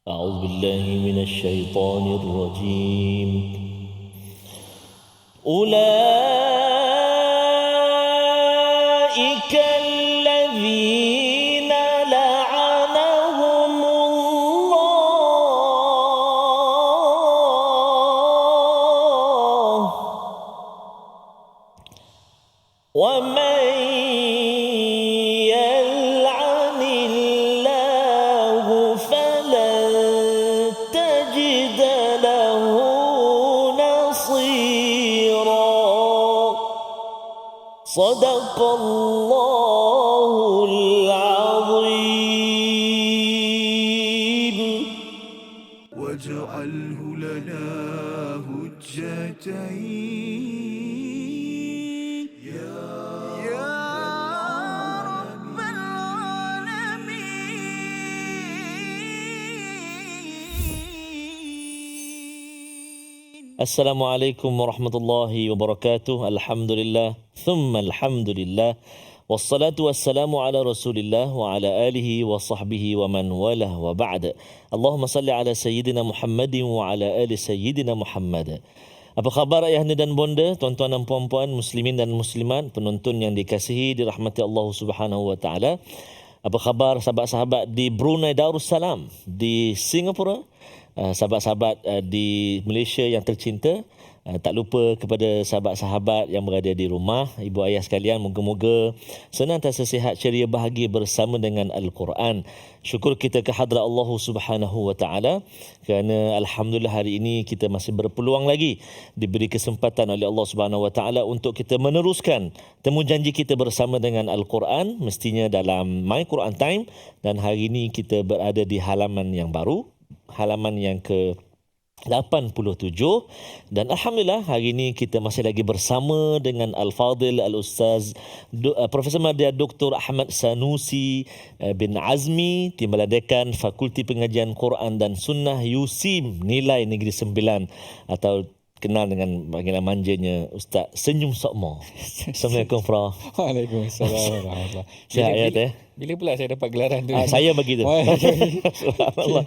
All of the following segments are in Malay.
أعوذ بالله من الشيطان الرجيم. أولئك الذين لعنهم الله ومن يلعن الله فلن تجد له نصيرا. صدق الله العظيم. واجعله لنا هجتين يا رب العالمين. Assalamualaikum warahmatullahi wabarakatuh. Alhamdulillah, thumma alhamdulillah. Wassalatu wassalamu ala Rasulillah wa ala alihi wa sahbihi wa man walah wa ba'd. Allahumma salli ala Sayyidina Muhammadin wa ala ali Sayyidina Muhammad. Apa khabar ayahanda dan bonda, tuan-tuan dan puan-puan, muslimin dan muslimat, penonton yang dikasihi, dirahmati Allah Subhanahu wa taala. Apa khabar sahabat-sahabat di Brunei Darussalam, di Singapura, sahabat-sahabat di Malaysia yang tercinta. Tak lupa kepada sahabat-sahabat yang berada di rumah, ibu ayah sekalian, moga-moga senantiasa sihat, ceria, bahagia bersama dengan Al-Quran. Syukur kita ke hadrat Allah Subhanahu wa taala kerana alhamdulillah hari ini kita masih berpeluang lagi diberi kesempatan oleh Allah Subhanahu wa taala untuk kita meneruskan temu janji kita bersama dengan Al-Quran, mestinya dalam My Quran Time, dan hari ini kita berada di halaman yang baru, halaman yang ke 87, dan alhamdulillah hari ini kita masih lagi bersama dengan Al-Fadil Al-Ustaz Profesor Madya Dr. Ahmad Sanusi bin Azmi, Timbalan Dekan Fakulti Pengajian Quran dan Sunnah USIM Nilai Negeri Sembilan, atau kenal dengan panggilan manjanya Ustaz Senyum Sokmo. Assalamualaikum Prof. Waalaikumsalam warahmatullahi. Sihat ya? Bila pula saya dapat gelaran tu? Saya begitu. Subhanallah.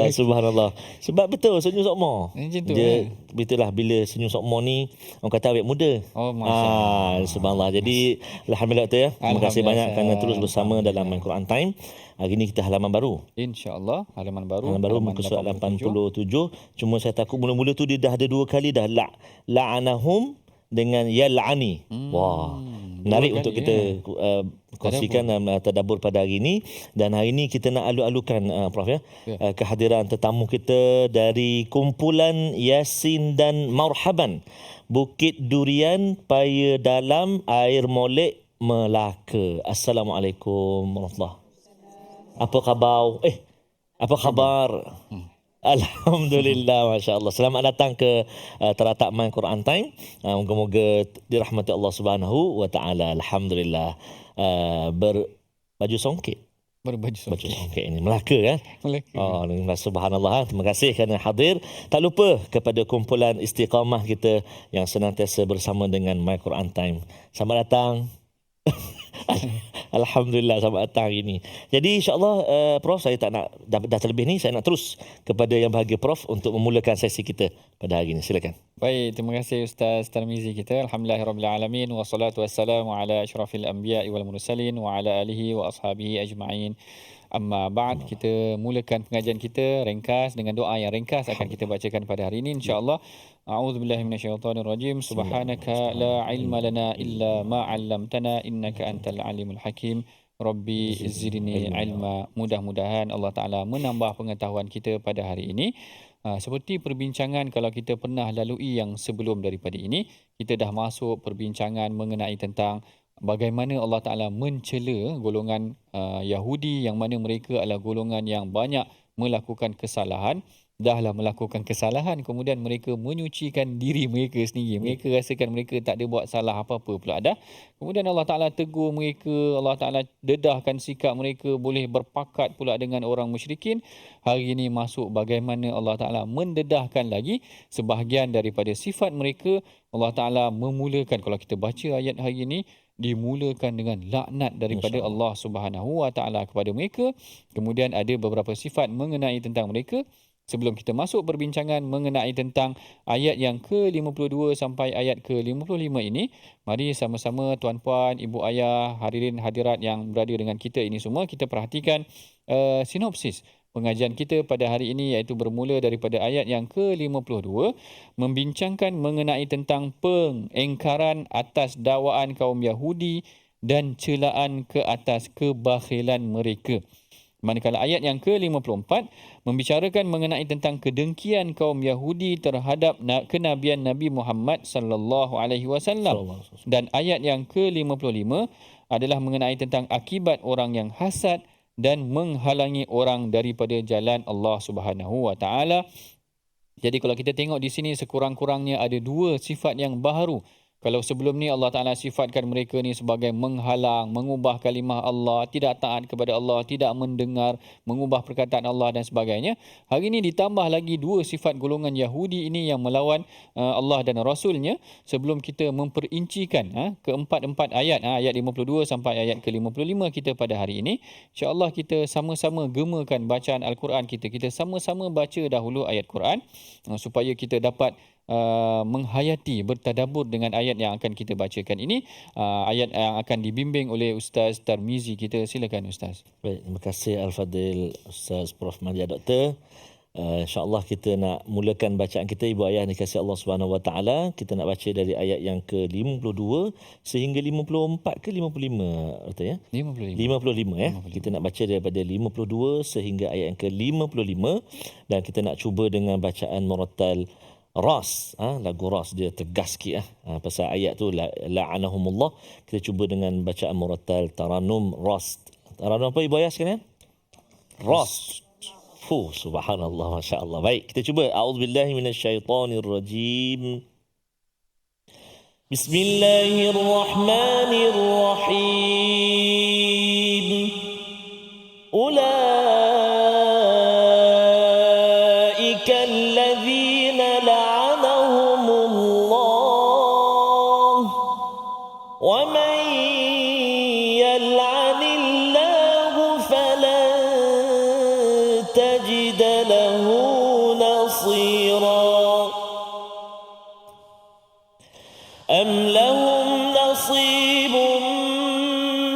Subhanallah. Sebab betul Senyum Sokmo. Macam tu. Dia begitulah, bila Senyum Sokmo ni orang kata awet muda. Oh, masya-Allah. Subhanallah. Jadi alhamdulillah tu ya. Terima kasih banyak kerana terus bersama dalam My Quran Time. Hari ini kita halaman baru. InsyaAllah halaman baru. Halaman baru muka surat 87. Cuma saya takut mula-mula tu dia dah ada dua kali dah la'anahum dengan yal'ani. Wah. Menarik untuk kita kongsikan tadabbur pada hari ini. Dan hari ini kita nak alu-alukan Prof ya, kehadiran tetamu kita dari kumpulan Yasin dan Marhaban, Bukit Durian, Paya Dalam, Air Molek, Melaka. Assalamualaikum warahmatullahi. Apa khabar? Apa khabar? Alhamdulillah, Masya Allah. Selamat datang ke teratak My Quran Time. Moga-moga dirahmati Allah Subhanahu wa taala. Alhamdulillah. Berbaju songket. Berbaju songket ini Melaka kan? Melaka. Oh, subhanallah. Terima kasih kerana hadir. Tak lupa kepada kumpulan Istiqamah kita yang senantiasa bersama dengan My Quran Time. Selamat datang. Alhamdulillah, selamat datang hari ini. Jadi insyaAllah Prof, saya tak nak dah terlebih ni, saya nak terus kepada yang bahagia Prof untuk memulakan sesi kita pada hari ini. Silakan. Baik, terima kasih Ustaz Tarmizi kita. Alhamdulillahirrabbilalamin. Wassalatu wassalamu ala asyrafil anbiya'i wal mursalin wa ala alihi wa ashabihi ajma'in. Amma ba'd, kita mulakan pengajian kita ringkas dengan doa yang ringkas akan kita bacakan pada hari ini insya-Allah. A'udzubillahi minasyaitonirrajim. Subhanaka la ilma lana illa ma 'allamtana innaka antal alimul hakim. Rabbi zidni ilma. Mudah-mudahan Allah Taala menambah pengetahuan kita pada hari ini. Seperti perbincangan kalau kita pernah lalui yang sebelum daripada ini, kita dah masuk perbincangan mengenai tentang bagaimana Allah Ta'ala mencela golongan Yahudi yang mana mereka adalah golongan yang banyak melakukan kesalahan. dahlah melakukan kesalahan, kemudian mereka menyucikan diri mereka sendiri. Mereka rasakan mereka tak ada buat salah apa-apa pula dah. Kemudian Allah Ta'ala tegur mereka, Allah Ta'ala dedahkan sikap mereka, boleh berpakat pula dengan orang musyrikin. Hari ini masuk bagaimana Allah Ta'ala mendedahkan lagi sebahagian daripada sifat mereka. Allah Ta'ala memulakan, kalau kita baca ayat hari ini, dimulakan dengan laknat daripada Allah Subhanahu Wa Ta'ala kepada mereka. Kemudian ada beberapa sifat mengenai tentang mereka. Sebelum kita masuk perbincangan mengenai tentang ayat yang ke-52 sampai ayat ke-55 ini, mari sama-sama tuan-puan, ibu ayah, hadirin hadirat yang berada dengan kita ini semua, kita perhatikan sinopsis pengajian kita pada hari ini, iaitu bermula daripada ayat yang ke-52, membincangkan mengenai tentang pengingkaran atas dakwaan kaum Yahudi dan celaan ke atas kebakhilan mereka. Manakala ayat yang ke-54 membicarakan mengenai tentang kedengkian kaum Yahudi terhadap kenabian Nabi Muhammad sallallahu alaihi wasallam. Dan ayat yang ke-55 adalah mengenai tentang akibat orang yang hasad dan menghalangi orang daripada jalan Allah Subhanahu wa taala. Jadi kalau kita tengok di sini, sekurang-kurangnya ada dua sifat yang baharu. Kalau sebelum ni Allah Ta'ala sifatkan mereka ni sebagai menghalang, mengubah kalimah Allah, tidak taat kepada Allah, tidak mendengar, mengubah perkataan Allah dan sebagainya. Hari ini ditambah lagi dua sifat golongan Yahudi ini yang melawan Allah dan Rasulnya. Sebelum kita memperincikan keempat-empat ayat, ayat 52 sampai ayat ke-55 kita pada hari ini, insya-Allah kita sama-sama gemakan bacaan Al-Quran kita. Kita sama-sama baca dahulu ayat Quran supaya kita dapat menghayati, bertadabbur dengan ayat yang akan kita bacakan ini. Ayat yang akan dibimbing oleh Ustaz Tarmizi kita. Silakan Ustaz. Baik, terima kasih Al-Fadil Ustaz Prof. Madia Doktor. InsyaAllah kita nak mulakan bacaan kita, ibu ayah dikasihi Allah Subhanahu Wa Taala. Kita nak baca dari ayat yang ke-52 sehingga 54 ke 55, Doktor ya? 55 ya. 55. Kita nak baca daripada 52 sehingga ayat yang ke-55 dan kita nak cuba dengan bacaan murattal Ras, lagu Ras, dia tegas sikit pasal ayat tu la'anahumullah. Kita cuba dengan bacaan murattal Taranum Ras. Taranum apa ibu ayah sekalian? Ras. Subhanallah, masya-Allah. Baik, kita cuba. A'udzubillahi minasyaitonirrajim. Bismillahirrahmanirrahim. Ulaika alladzina la'anahumullah wa man yal'anillahu falan tajid lahu nasira. Am lahum nasibun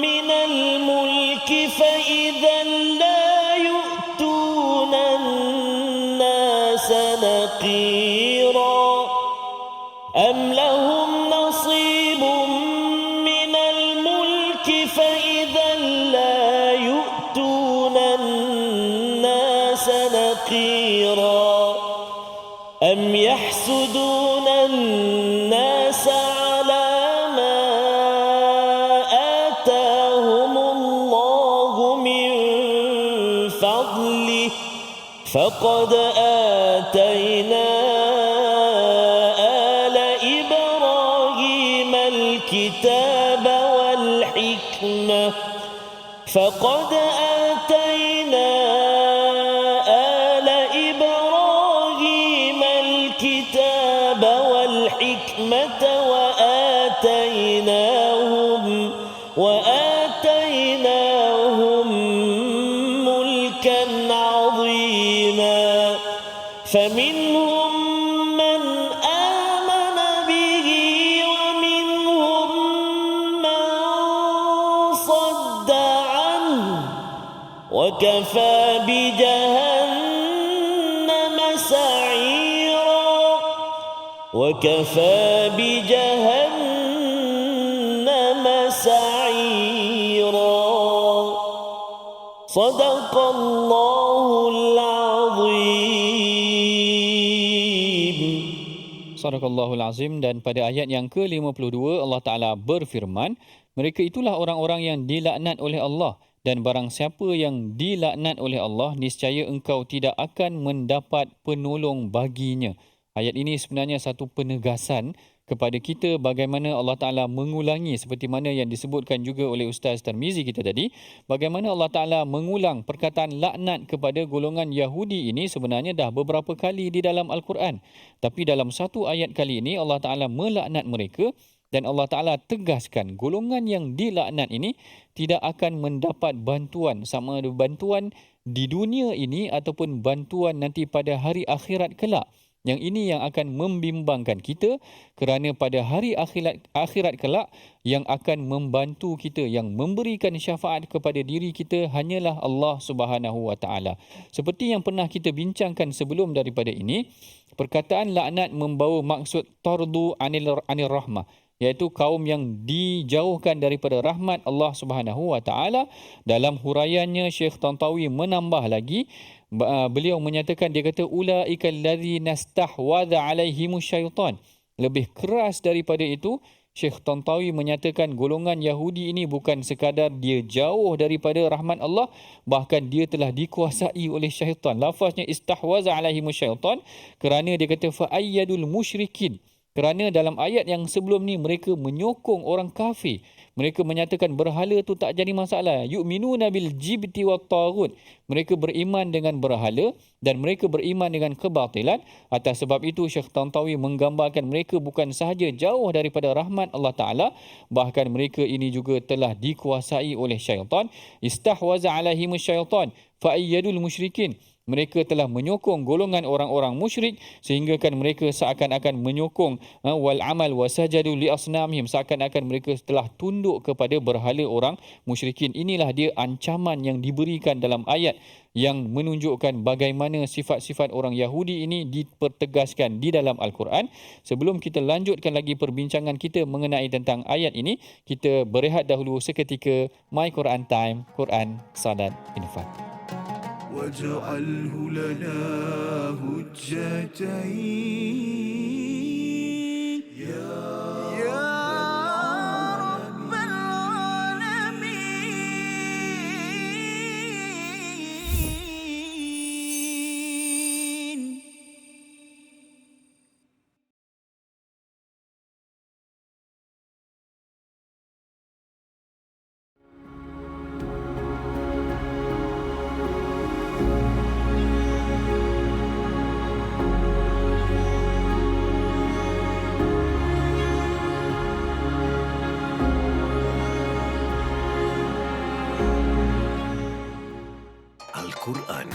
minal mulki fa idhan la yu'tuna an-nasa naqira. Am lahum nasibun minal mulki fa idhan la yu'tuna an-nasa naqira. Am yahsuduna an-nasa ala ma atahumullahu min fadlih. Faqad atayna ala Ibrahim al-kitab wal-hikmah. Faqad atayna ala Ibrahim al-kitab wal-hikmah وآتيناهم ملكا عظيما. فمنهم من آمن به ومنهم من صد عنه وكفى بجهنم سعيرا. وكفى بجهنم سعيرا. صدق الله العظيم. Sadaqallahul Azim. Dan pada ayat yang ke-52 Allah Ta'ala berfirman, mereka itulah orang-orang yang dilaknat oleh Allah Dan barang siapa yang dilaknat oleh Allah, niscaya engkau tidak akan mendapat penolong baginya. Ayat ini sebenarnya satu penegasan kepada kita bagaimana Allah Ta'ala mengulangi seperti mana yang disebutkan juga oleh Ustaz Tarmizi kita tadi, bagaimana Allah Ta'ala mengulang perkataan laknat kepada golongan Yahudi ini sebenarnya dah beberapa kali di dalam Al-Quran. Tapi dalam satu ayat kali ini Allah Ta'ala melaknat mereka dan Allah Ta'ala tegaskan golongan yang dilaknat ini tidak akan mendapat bantuan, sama ada bantuan di dunia ini ataupun bantuan nanti pada hari akhirat kelak. Yang ini yang akan membimbangkan kita kerana pada hari akhirat kelak yang akan membantu kita, yang memberikan syafaat kepada diri kita hanyalah Allah Subhanahu Wa Taala. Seperti yang pernah kita bincangkan sebelum daripada ini, perkataan laknat membawa maksud tardu anil rahmah, iaitu kaum yang dijauhkan daripada rahmat Allah Subhanahu Wa Taala. Dalam huraiannya Syekh Tantawi menambah lagi, beliau menyatakan, dia kata ulaika allazina stahwadha alaihimus syaitan. Lebih keras daripada itu, Syekh Tantawi menyatakan golongan Yahudi ini bukan sekadar dia jauh daripada rahmat Allah, bahkan dia telah dikuasai oleh syaitan. Lafaznya istahwaza alaihimus syaitan kerana dia kata fa ayyadul musyrikin. Kerana dalam ayat yang sebelum ni mereka menyokong orang kafir. Mereka menyatakan berhala tu tak jadi masalah. Yu'minuna bil jibti wat taghut. Mereka beriman dengan berhala dan mereka beriman dengan kebatilan. Atas sebab itu Syekh Tantawi menggambarkan mereka bukan sahaja jauh daripada rahmat Allah Ta'ala, bahkan mereka ini juga telah dikuasai oleh syaitan. Istahwaza alaihimus syaitan fa ayyadul musyrikin. Mereka telah menyokong golongan orang-orang musyrik sehinggakan mereka seakan-akan menyokong wal amal wasajadu li asnamihim, seakan-akan mereka telah tunduk kepada berhala orang musyrikin. Inilah dia ancaman yang diberikan dalam ayat yang menunjukkan bagaimana sifat-sifat orang Yahudi ini dipertegaskan di dalam Al-Quran. Sebelum kita lanjutkan lagi perbincangan kita mengenai tentang ayat ini, kita berehat dahulu seketika. My Quran Time, Quran Sadat Infak. واجعله لنا هجتين يا رب العالمين. Al-Quran.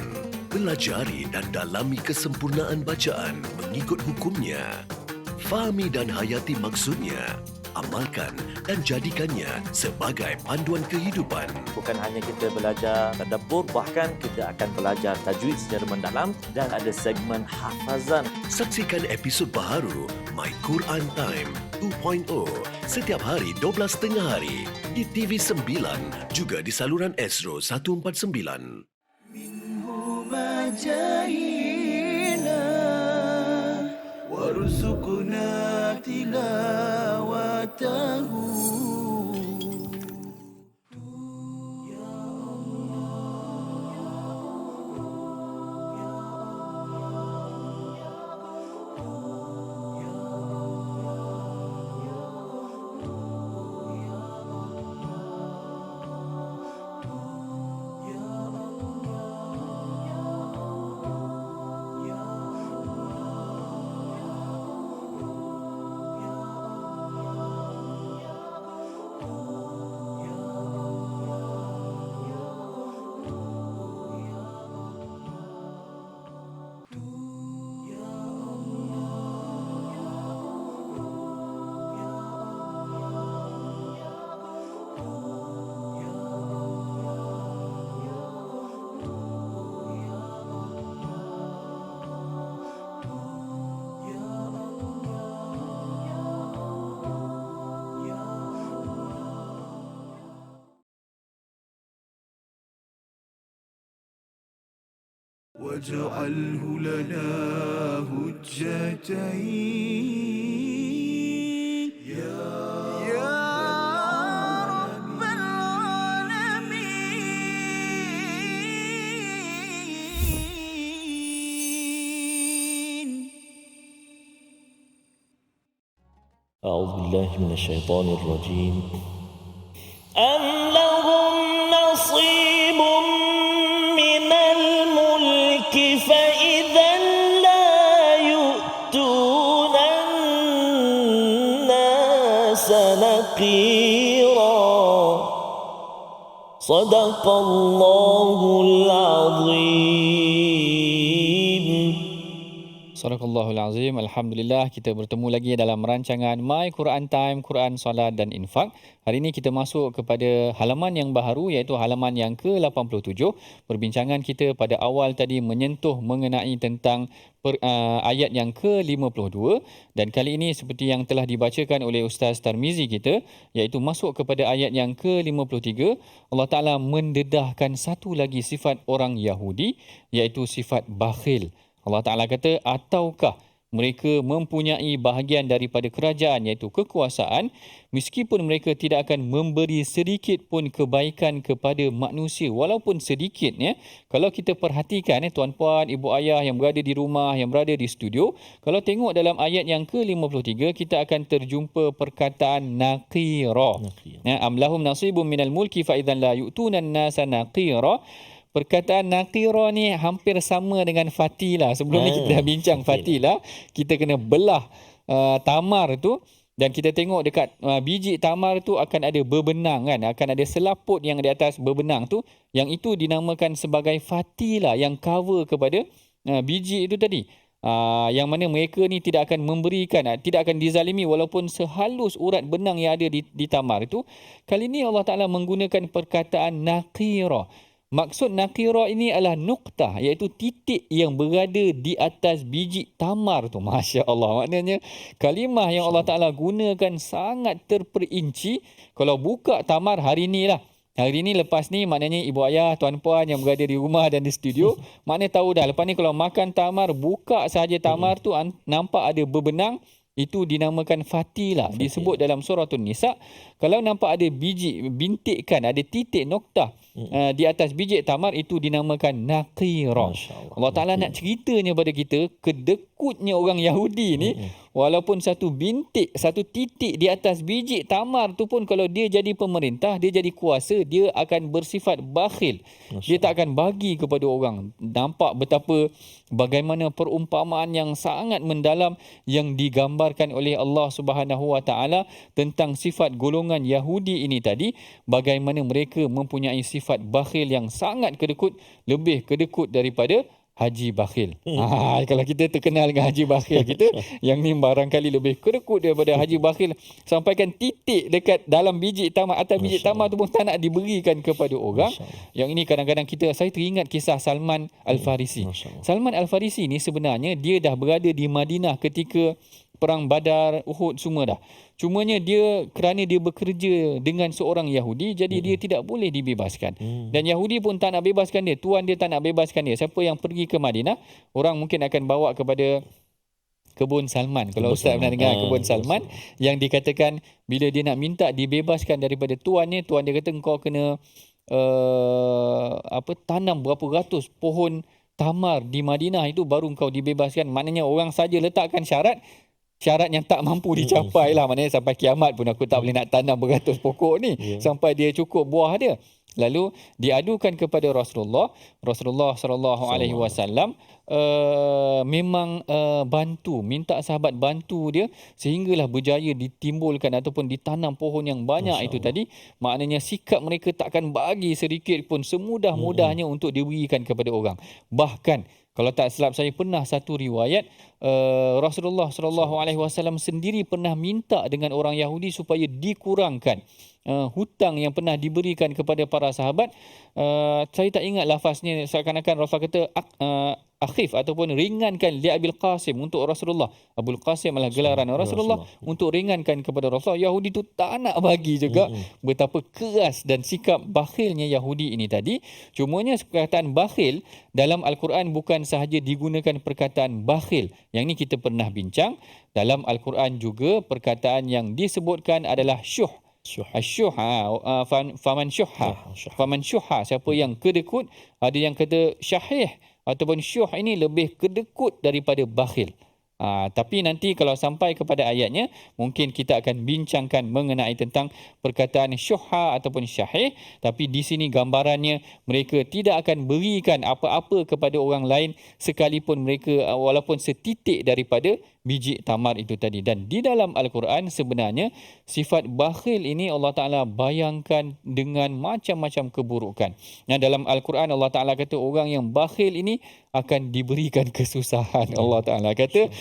Pelajari dan dalami kesempurnaan bacaan mengikut hukumnya. Fahami dan hayati maksudnya. Amalkan dan jadikannya sebagai panduan kehidupan. Bukan hanya kita belajar tadabbur, bahkan kita akan belajar tajwid secara mendalam dan ada segmen hafazan. Saksikan episod baharu My Quran Time 2.0 setiap hari 12.30 hari di TV9 juga di saluran Astro 149. جاهنا وارزقنا تلاوته واجعله لنا هجتين يا رب العالمين. أعوذ بالله من الشيطان الرجيم. أم لهم نصيب من الملك فإذا لا يؤتون الناس نقيرا. صدق الله العظيم. Sadaqallahul Azim. Alhamdulillah, kita bertemu lagi dalam rancangan My Quran Time, Quran, Salat dan Infak. Hari ini kita masuk kepada halaman yang baharu, iaitu halaman yang ke-87. Perbincangan kita pada awal tadi menyentuh mengenai tentang ayat yang ke-52, dan kali ini seperti yang telah dibacakan oleh Ustaz Tarmizi kita, iaitu masuk kepada ayat yang ke-53. Allah Ta'ala mendedahkan satu lagi sifat orang Yahudi, iaitu sifat bakhil. Allah Ta'ala kata, ataukah mereka mempunyai bahagian daripada kerajaan, iaitu kekuasaan, meskipun mereka tidak akan memberi sedikit pun kebaikan kepada manusia, walaupun sedikit. Kalau kita perhatikan, tuan-puan, ibu ayah yang berada di rumah, yang berada di studio, kalau tengok dalam ayat yang ke-53, kita akan terjumpa perkataan naqira. Am lahum nasibun minal mulki fa idzan la yu'tunan nasa naqira. Perkataan naqira ni hampir sama dengan fatila. Sebelum ni kita dah bincang fatila. Kita kena belah tamar tu, dan kita tengok dekat biji tamar tu akan ada berbenang kan, akan ada selaput yang di atas berbenang tu, yang itu dinamakan sebagai fatila, yang cover kepada biji itu tadi. Yang mana mereka ni tidak akan memberikan, tidak akan dizalimi walaupun sehalus urat benang yang ada di tamar itu. Kali ini Allah Ta'ala menggunakan perkataan naqira. Maksud naqira ini adalah nuqtah, iaitu titik yang berada di atas biji tamar tu. Masya Allah. Maknanya kalimah yang Allah Ta'ala gunakan sangat terperinci. Kalau buka tamar hari ni lah, hari ni lepas ni, maknanya ibu ayah, tuan-puan yang berada di rumah dan di studio, maknanya tahu dah. Lepas ni kalau makan tamar, buka sahaja tamar tu, nampak ada berbenang, itu dinamakan fatila. Disebut dalam surah An-Nisa, kalau nampak ada biji, bintikkan, ada titik noktah di atas biji tamar, itu dinamakan naqira. Allah Ta'ala nak ceritanya pada kita, kedekutnya orang Yahudi ni, walaupun satu bintik, satu titik di atas biji tamar tu pun, kalau dia jadi pemerintah, dia jadi kuasa, dia akan bersifat bakhil. Dia tak akan bagi kepada orang. Nampak betapa bagaimana perumpamaan yang sangat mendalam yang digambarkan oleh Allah Subhanahu Wa Ta'ala tentang sifat golongan Yahudi ini tadi, bagaimana mereka mempunyai sifat bakhil yang sangat kedekut, lebih kedekut daripada Haji Bakhil. Kalau kita terkenal dengan Haji Bakhil kita, yang ni barangkali lebih kedekut daripada Haji Bakhil, sampaikan titik dekat dalam biji tamar, atas biji tamar tu pun tak nak diberikan kepada orang. Yang ini kadang-kadang saya teringat kisah Salman Al-Farisi. Salman Al-Farisi ni sebenarnya dia dah berada di Madinah ketika Perang Badar, Uhud, semua dah. Cumanya dia, kerana dia bekerja dengan seorang Yahudi, jadi dia tidak boleh dibebaskan. Dan Yahudi pun tak nak bebaskan dia. Tuan dia tak nak bebaskan dia. Siapa yang pergi ke Madinah, orang mungkin akan bawa kepada Kebun Salman. Kalau Ustaz pernah dengar Kebun Salman, yang dikatakan bila dia nak minta dibebaskan daripada tuannya, tuan dia kata kau kena tanam berapa ratus pohon tamar di Madinah, itu baru kau dibebaskan. Maknanya orang saja letakkan syarat yang tak mampu dicapai lah. Maknanya sampai kiamat pun aku tak boleh nak tanam beratus pokok ni, sampai dia cukup buah dia. Lalu diadukan kepada Rasulullah sallallahu alaihi wasallam, memang bantu, minta sahabat bantu dia, sehinggalah berjaya ditimbulkan ataupun ditanam pohon yang banyak itu tadi. Maknanya sikap mereka takkan bagi sedikit pun, semudah-mudahnya untuk diberikan kepada orang. Bahkan kalau tak silap saya, pernah satu riwayat Rasulullah sallallahu alaihi wasallam sendiri pernah minta dengan orang Yahudi supaya dikurangkan hutang yang pernah diberikan kepada para sahabat. Saya tak ingat lafaznya, seakan-akan Rasul kata akhif ataupun ringankan li Abil Qasim, untuk Rasulullah. Abul Qasim adalah gelaran Rasulullah, untuk ringankan kepada Rasulullah. Yahudi tu tak nak bagi juga. Betapa keras dan sikap bakhilnya Yahudi ini tadi. Cumanya perkataan bakhil dalam Al-Quran bukan sahaja digunakan perkataan bakhil. Yang ini kita pernah bincang. Dalam Al-Quran juga perkataan yang disebutkan adalah syuh. Faman syuha, siapa yang kedekut. Ada yang kata syahih ataupun syuh ini lebih kedekut daripada bakhil. Tapi nanti kalau sampai kepada ayatnya, mungkin kita akan bincangkan mengenai tentang perkataan syuha ataupun syahih. Tapi di sini gambarannya, mereka tidak akan berikan apa-apa kepada orang lain sekalipun mereka walaupun setitik daripada biji tamar itu tadi. Dan di dalam Al-Quran sebenarnya sifat bakhil ini Allah Ta'ala bayangkan dengan macam-macam keburukan. Dalam Al-Quran Allah Ta'ala kata orang yang bakhil ini akan diberikan kesusahan. Allah Ta'ala kata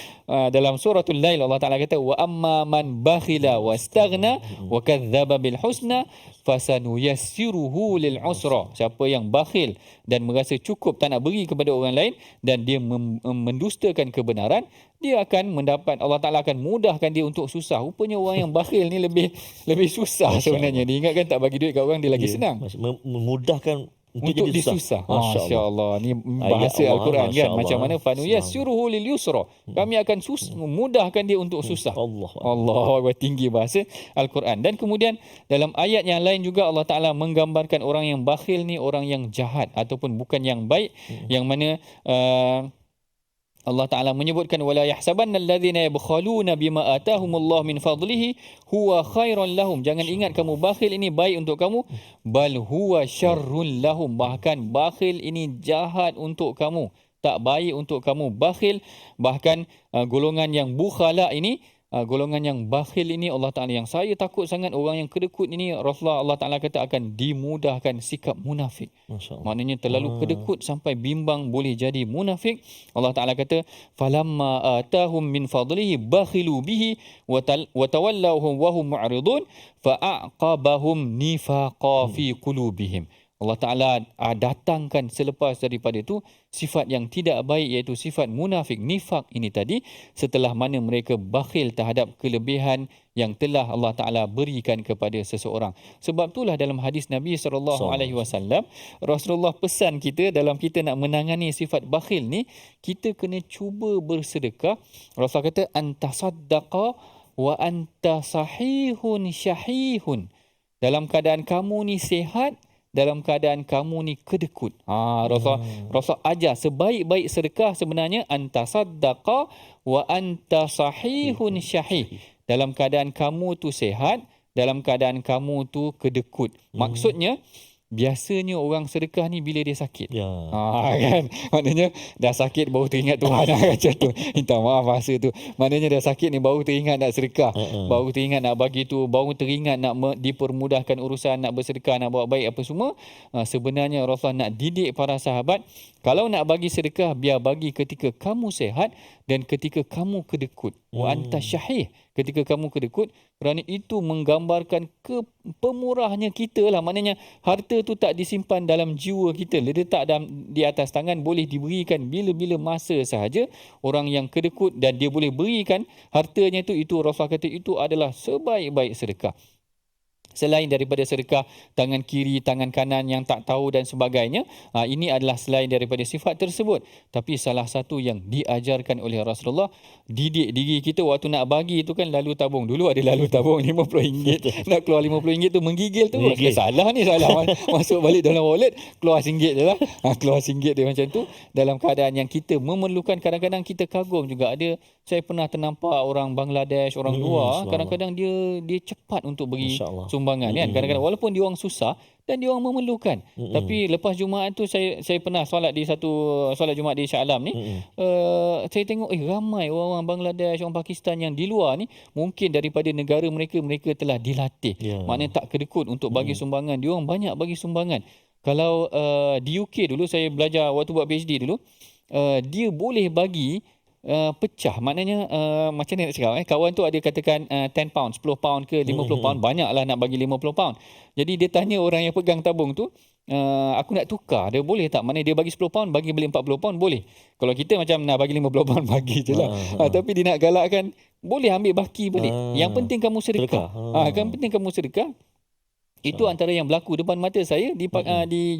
dalam suratul Lail, Allah Ta'ala kata wa amma man bakhila wastaghna wa kadzdzaba bil husna fasanuyassiruhu lil usra. Siapa yang bakhil dan merasa cukup tak nak beri kepada orang lain dan dia mendustakan kebenaran, dia akan mendapat, Allah Ta'ala akan mudahkan dia untuk susah. Rupanya orang yang bakhil ni lebih susah sebenarnya. Dia ingatkan tak bagi duit kat orang dia lagi senang. Memudahkan untuk disusah. Masya Allah. Ni bahasa Al-Quran kan. Macam mana fanuyassiruhu lil yusra. Kami akan mudahkan dia untuk susah. Allah tinggi bahasa Al-Quran. Dan kemudian dalam ayat yang lain juga Allah Ta'ala menggambarkan orang yang bakhil ni orang yang jahat ataupun bukan yang baik. Yang mana Allah Ta'ala menyebutkan wala yahsabanna alladhina yabkhaluna bima atahumullah min fadlihi huwa khairan lahum. Jangan ingat kamu bakhil ini baik untuk kamu, bal huwa syarrun lahum. Bahkan bakhil ini jahat untuk kamu, tak baik untuk kamu. Bakhil, bahkan golongan yang bukhala ini, golongan yang bakhil ini Allah Ta'ala, yang saya takut sangat orang yang kedekut ini, Rasulullah Allah Ta'ala kata akan dimudahkan sikap munafik. Maknanya terlalu kedekut sampai bimbang boleh jadi munafik. Allah Ta'ala kata falamma atahum min fadlihi bakhilu bihi wa tawallawhum wa hum mu'ridun fa'aqabahum nifaqa fi qulubihim. Allah Ta'ala datangkan selepas daripada itu sifat yang tidak baik, iaitu sifat munafik, nifak ini tadi, setelah mana mereka bakhil terhadap kelebihan yang telah Allah Ta'ala berikan kepada seseorang. Sebab itulah dalam hadis Nabi SAW, Rasulullah pesan kita dalam kita nak menangani sifat bakhil ni, kita kena cuba bersedekah. Rasulullah kata antasaddaqa wa anta sahihun syahihun. Dalam keadaan kamu ni sihat, dalam keadaan kamu ni kedekut. Rasul ajar sebaik-baik sedekah sebenarnya antasaddaqa wa anta sahihun syahih. Dalam keadaan kamu tu sihat, dalam keadaan kamu tu kedekut. Maksudnya biasanya orang sedekah ni bila dia sakit. Kan? Maknanya dah sakit baru teringat Tuhan macam tu. Minta maaf bahasa tu. Maknanya dah sakit ni baru teringat nak sedekah. Baru teringat nak bagi tu, baru teringat nak dipermudahkan urusan, nak bersedekah, nak buat baik apa semua. Sebenarnya Rasulullah nak didik para sahabat, kalau nak bagi sedekah, biar bagi ketika kamu sehat dan ketika kamu kedekut. Wa anta syahih, ketika kamu kedekut, kerana itu menggambarkan pemurahnya kita lah. Maknanya harta tu tak disimpan dalam jiwa kita, letak di atas tangan, boleh diberikan bila-bila masa sahaja. Orang yang kedekut dan dia boleh berikan hartanya tu, itu Rasulullah kata itu adalah sebaik-baik sedekah. Selain daripada sedekah tangan kiri, tangan kanan yang tak tahu dan sebagainya, ini adalah selain daripada sifat tersebut. Tapi salah satu yang diajarkan oleh Rasulullah, didik diri kita waktu nak bagi itu kan lalu tabung. Dulu ada lalu tabung RM50. Nak keluar RM50 tu menggigil tu. Salah ni, salah. Masuk balik dalam wallet, keluar RM1 je lah. Keluar RM1 dia macam tu. Dalam keadaan yang kita memerlukan, kadang-kadang kita kagum juga. Saya pernah ternampak orang Bangladesh, orang luar, kadang-kadang dia cepat untuk bagi sumbangan kan. Kadang-kadang walaupun dia orang susah dan dia orang memerlukan. Tapi lepas Jumaat tu saya pernah solat Jumaat di Shah Alam ni. Saya tengok ramai orang Bangladesh, orang Pakistan yang di luar ni, mungkin daripada negara mereka telah dilatih. Maknanya tak kedekut untuk bagi sumbangan. Dia orang banyak bagi sumbangan. Kalau di UK dulu saya belajar waktu buat PhD dulu, dia boleh bagi pecah. Maknanya macam ni nak cakap, kawan tu ada katakan 10 pound, 10 pound ke 50 pound, banyaklah nak bagi 50 pound. Jadi dia tanya orang yang pegang tabung tu, aku nak tukar, dia boleh tak? Maknanya dia bagi 10 pound, bagi beli 40 pound, boleh. Kalau kita macam nak bagi 50 pound, bagi je lah. Tapi dia nak galakkan, boleh ambil baki balik. Yang penting kamu sedekah. Yang penting kamu sedekah. Itu antara yang berlaku depan mata saya di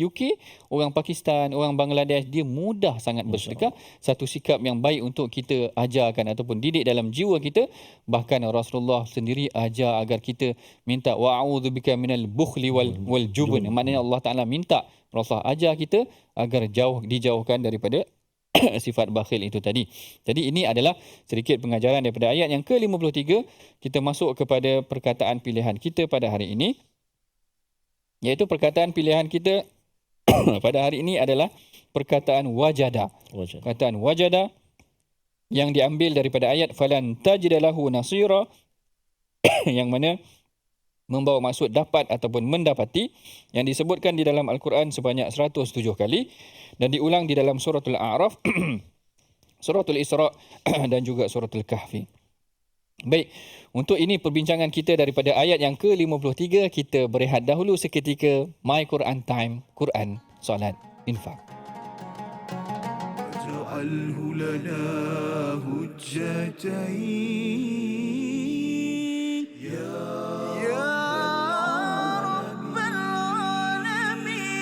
UK. Orang Pakistan, orang Bangladesh, dia mudah sangat bersedekah. Satu sikap yang baik untuk kita ajarkan ataupun didik dalam jiwa kita. Bahkan Rasulullah sendiri ajar agar kita minta wa'udzubika minal bukhli wal jubn. Maknanya Allah Ta'ala minta, Rasulullah ajar kita agar dijauhkan daripada sifat bakhil itu tadi. Jadi ini adalah sedikit pengajaran daripada ayat yang ke-53. Kita masuk kepada perkataan pilihan kita pada hari ini, iaitu perkataan pilihan kita pada hari ini adalah perkataan wajada. Wajah. Perkataan wajada yang diambil daripada ayat falan tajida lahu nasira yang mana membawa maksud dapat ataupun mendapati, yang disebutkan di dalam Al-Quran sebanyak 107 kali dan diulang di dalam suratul A'raf, suratul Isra dan juga suratul Kahfi. Baik, untuk ini perbincangan kita daripada ayat yang ke-53. Kita berehat dahulu seketika. My Quran Time, Quran, Salat, Infak. واجعله لنا هجتين يا رب العالمين.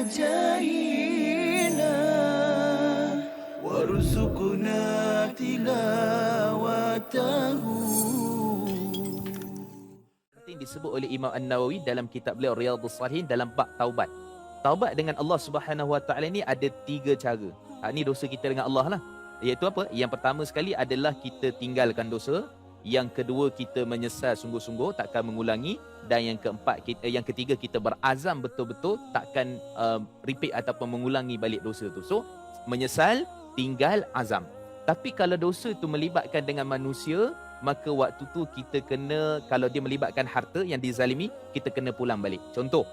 جاهينا وارزقنا تلاوته. Disebut oleh Imam An-Nawawi dalam kitab beliau Riyadhus Shalihin dalam bab taubat. Taubat dengan Allah Subhanahu Wa Taala ni ada 3 cara. Ini dosa kita dengan Allah lah. Iaitu apa? Yang pertama sekali adalah kita tinggalkan dosa. Yang kedua, kita menyesal sungguh-sungguh, takkan mengulangi. Dan yang keempat, yang ketiga, kita berazam betul-betul takkan repeat ataupun mengulangi balik dosa tu. So, menyesal, tinggal, azam. Tapi kalau dosa tu melibatkan dengan manusia, maka waktu tu kita kena, kalau dia melibatkan harta yang dizalimi, kita kena pulang balik. Contoh,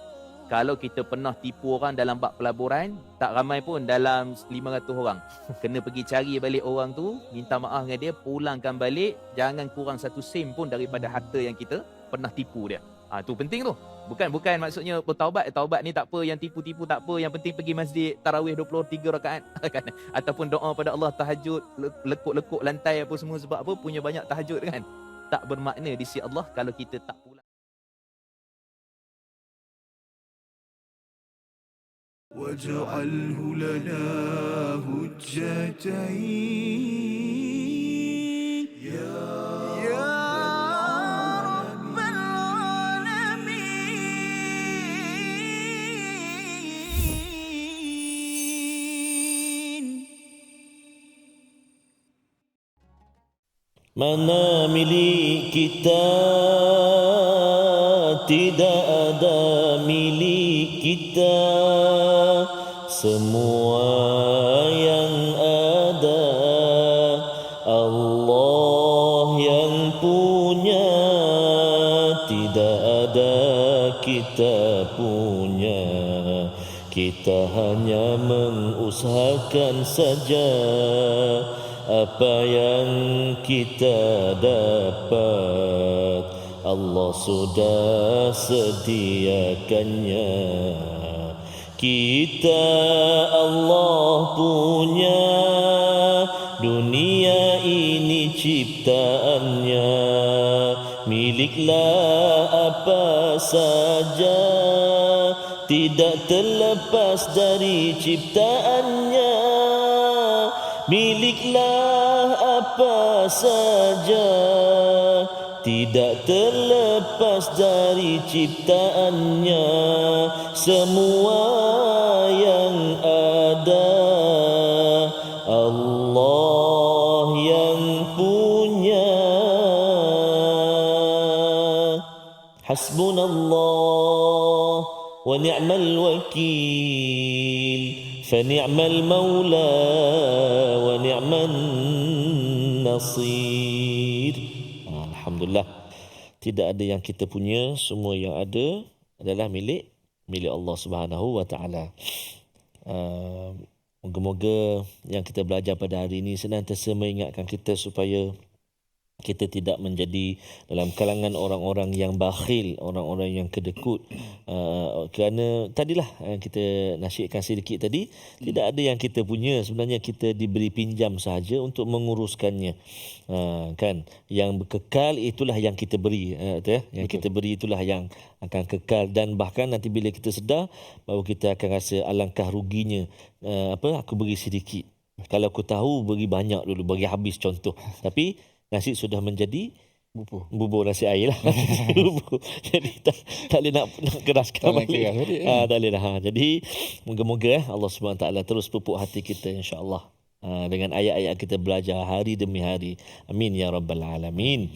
kalau kita pernah tipu orang dalam bab pelaburan, tak ramai pun dalam 500 orang. Kena pergi cari balik orang tu, minta maaf dengan dia, pulangkan balik, jangan kurang 1 sen pun daripada harta yang kita pernah tipu dia. Tu penting tu. Bukan maksudnya bertaubat, taubat ni tak apa, yang tipu-tipu tak apa, yang penting pergi masjid tarawih 23 rakaat kan. Ataupun doa pada Allah tahajud, lekuk-lekuk lantai apa semua, sebab apa? Punya banyak tahajud kan. Tak bermakna di sisi Allah kalau kita tak pulang. واجعله لنا هجتين يا رب العالمين. Mana milik kita, tidak ada milik kita, semua yang ada Allah yang punya, tidak ada kita punya. Kita hanya mengusahakan saja apa yang kita dapat, Allah sudah sediakannya. Kita Allah punya, dunia ini ciptaannya, miliklah apa saja, tidak terlepas dari ciptaannya. Miliklah apa saja, tidak terlepas dari ciptaannya. Semua yang ada Allah yang punya. الله ونعم الوكيل فنعم المولى ونعم النصير. Alhamdulillah, tidak ada yang kita punya, semua yang ada adalah milik Allah Subhanahu wa taala. Moga-moga yang kita belajar pada hari ini senantiasa mengingatkan kita supaya kita tidak menjadi dalam kalangan orang-orang yang bakhil, orang-orang yang kedekut. Kerana tadilah kita nasyidkan sedikit tadi, tidak ada yang kita punya, sebenarnya kita diberi pinjam sahaja untuk menguruskannya. Kan, yang kekal itulah yang kita beri, yang kita beri itulah yang akan kekal, dan bahkan nanti bila kita sedar bahawa kita akan rasa alangkah ruginya, aku beri sedikit, kalau aku tahu beri banyak dulu, bagi habis contoh, tapi nasi sudah menjadi bubur nasi air lah. Bubur. Jadi tak boleh nak keraskan balik. Tak boleh dah. Jadi moga-moga Allah SWT terus pupuk hati kita, insya-Allah, dengan ayat-ayat kita belajar hari demi hari. Amin ya rabbal alamin.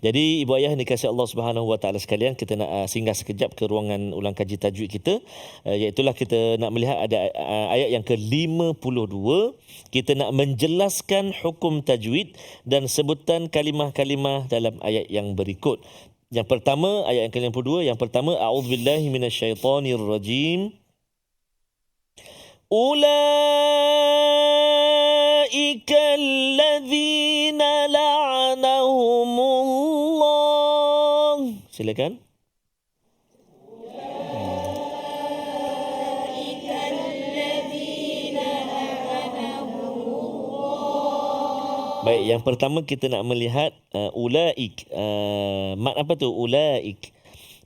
Jadi ibu ayah yang dikasihi Allah Subhanahu wa taala sekalian, kita nak singgah sekejap ke ruangan ulang kaji tajwid kita, iaitu kita nak melihat ada ayat yang ke-52. Kita nak menjelaskan hukum tajwid dan sebutan kalimah-kalimah dalam ayat yang berikut. Yang pertama, ayat yang ke-52, yang pertama, a'udzubillahi minasyaitonirrajim. Ulaika allazina la'anahumullah. Silakan. Baik, yang pertama kita nak melihat ulaik. Mat apa tu? Ulaik.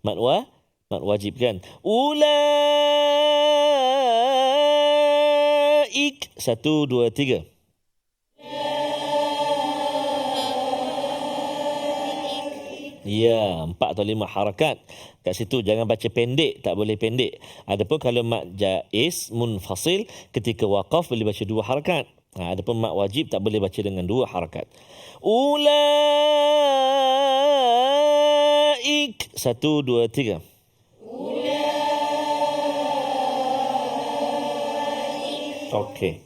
Mat wajib kan? Ulaik. 1, 2, 3. Ya, 4 atau 5 harakat kat situ. Jangan baca pendek, tak boleh pendek. Adapun kalau mat jaiz munfasil, ketika waqaf boleh baca 2 harakat. Adapun mat wajib tak boleh baca dengan 2 harakat. Ulaik. 1, 2, 3. Okey.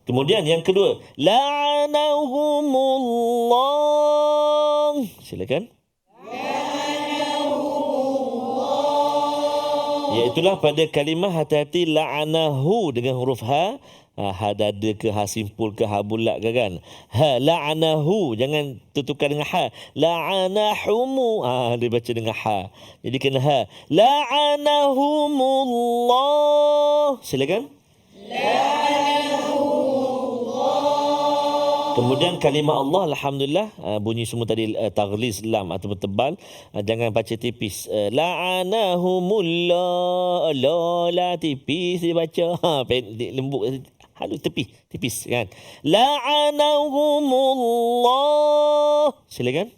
Kemudian yang kedua, la'anahumullah. Silakan. Iaitulah pada kalimah hati-hati la'anahu dengan huruf ha. Ha dada ke, ha simpul ke, ha bulat ke kan. Ha la'anahu, jangan tertukar dengan ha. La'anahumu, dia baca dengan ha. Jadi kena ha. La'anahumullah. Silakan. Kemudian kalimah Allah, alhamdulillah, bunyi semua tadi taghliz lam ataupun tebal, jangan baca tipis. La'anahumullah, la tipis dibaca, lembut, halus tipis kan. La'anahumullah. Silakan.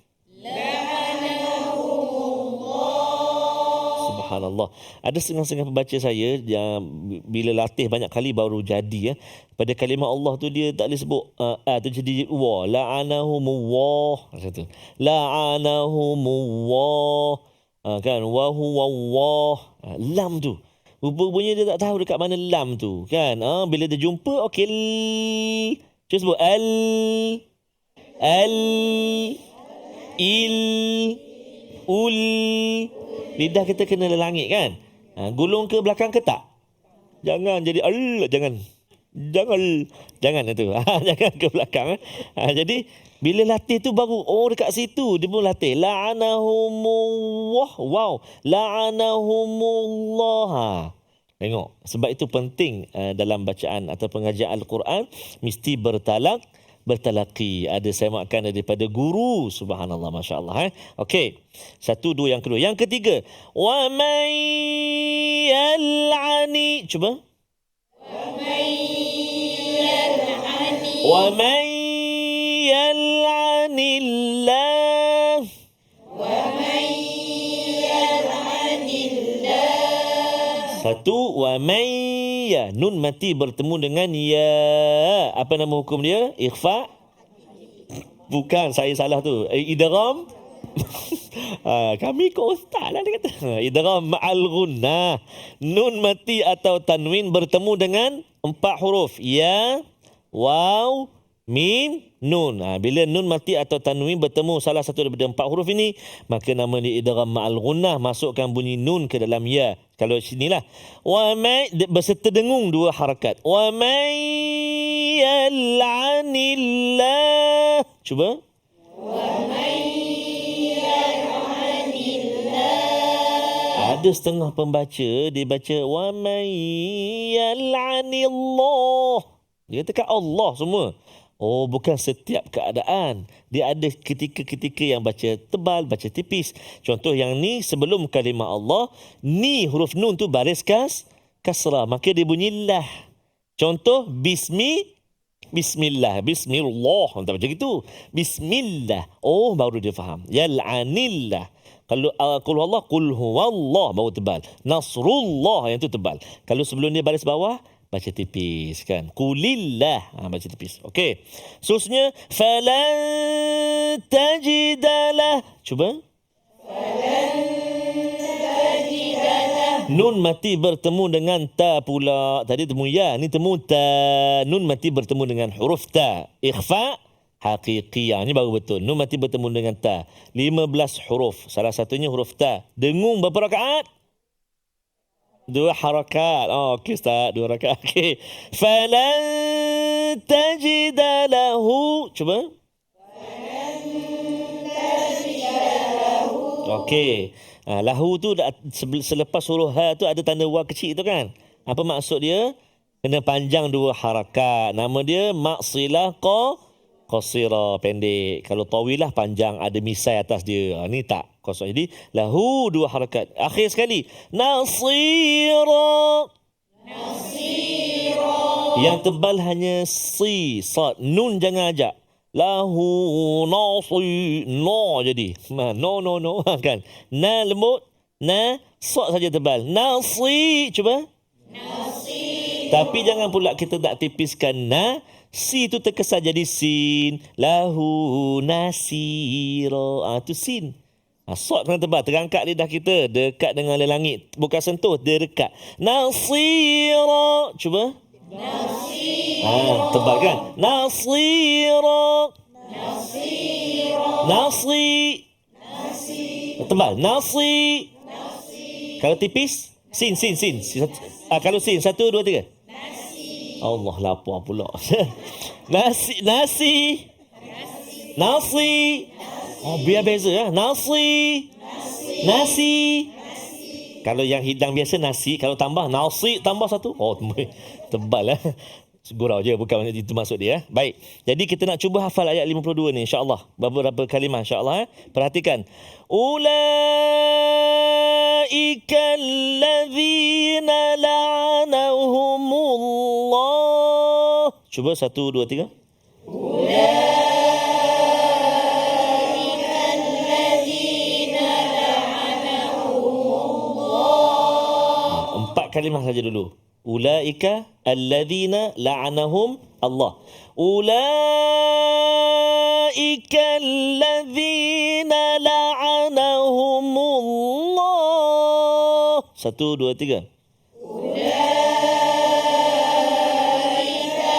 Subhanallah. Ada setengah-setengah pembaca saya yang bila latih banyak kali baru jadi pada kalimah Allah tu dia tak boleh sebut tu jadi wa. La'anahumullah. Macam tu. La'anahumullah. Kan, wa huwa Allah. Lam tu. Rupanya dia tak tahu dekat mana lam tu kan. Bila dia jumpa okey. Cuba sebut al il ul. Lidah kita kena langit kan. Gulung ke belakang ke tak? Jangan jadi jangan itu. Jangan ke belakang. Jadi bila latih tu baru dekat situ dia pun latih. La'anahumullah. Wow, la'anahumullah. Tengok, sebab itu penting dalam bacaan atau pengajian Al-Quran mesti bertalaqi. Ada semakan daripada guru. Subhanallah, masya-Allah. Okey. 1, 2 yang kedua. Yang ketiga, wa may yal'ani. Cuba. Wa may yal'anillah. Satu, wa may ya, nun mati bertemu dengan ya. Apa nama hukum dia? Ikhfa? Bukan, saya salah tu. Idgham Kami ke ustaz lah dia kata. Idgham ma'al gunnah. Nun mati atau tanwin bertemu dengan 4 huruf. Ya, waw, mim, nun. Bila nun mati atau tanwin bertemu salah satu daripada 4 huruf ini, maka nama dia idgham ma'al gunnah. Masukkan bunyi nun ke dalam ya. Kalau sinilah. Wa may, berserta dengung 2 harakat. Wa may yal'anillah. Cuba. Ada setengah pembaca dia baca wa may yal'anillah. Dia katakan Allah semua. Oh, bukan setiap keadaan. Dia ada ketika-ketika yang baca tebal, baca tipis. Contoh yang ni sebelum kalimah Allah, ni huruf nun tu baris kasrah, maka dia bunyi lah. Contoh Bismillah, Bismillah, tak macam itu. Bismillah. Oh, baru dia faham. Yal'anillah. Kalau qul Allah, qul huwallah, baru tebal. Nasrullah, yang tu tebal. Kalau sebelum dia baris bawah, baca tipis kan. Qulillah, baca tipis. Okey. Seterusnya falan tajidalah. Cuba. Nun mati bertemu dengan ta pula. Tadi temu ya, ni temu ta. Nun mati bertemu dengan huruf ta. Ikhfa haqiqiyah. Ni baru betul. Nun mati bertemu dengan ta. 15 huruf. Salah satunya huruf ta. Dengung berapa rakaat? 2 harakat. Oh, okey Ustaz. 2 rakaat. Okey. Falan tajida lahu. Cuba. Okey. Lahu tu selepas huruf ha tu ada tanda wa kecil tu kan. Apa maksud dia? Kena panjang 2 harakat. Nama dia maksilah qasira, pendek. Kalau tawilah panjang, ada misai atas dia. Ni tak kosong. Jadi lahu 2 harakat. Akhir sekali. Nasira. Yang tebal hanya si, sad. Nun jangan ajak. Lahu nasi, no jadi. No kan. Na lembut, na sad saja tebal. Nasi, cuba. Nasi. Tapi jangan pula kita tak tipiskan na. Si tu terkesan jadi sin. Lahu nasira. Tu sin. Sad kena tebal. Terangkat lidah kita. Dekat dengan langit. Bukan sentuh. Dia dekat. Nasira. Cuba. Nasira. Tebal kan? Nasira. Nasi. Tebal. Nasi. Kalau tipis, sin. Kalau sin, 1, 2, 3. Allah lapar pula. Nasi. Oh, biar beza ya. Nasi. Kalau yang hidang biasa nasi, kalau tambah nasi tambah 1. Oh, tebal lah. Gurau je, bukan itu maksud dia. Baik. Jadi kita nak cuba hafal ayat 52 ni insya-Allah. Beberapa kalimah insya-Allah. Perhatikan. Ulaika allazina la'anahumullah. Cuba 1, 2, 3. Ulaika allazina la'anahumullah. 4 kalimah saja dulu. Ulaika alladzina la'anahum Allah. Ulaika alladzina la'anahum Allah. 1, 2, 3. Ulaika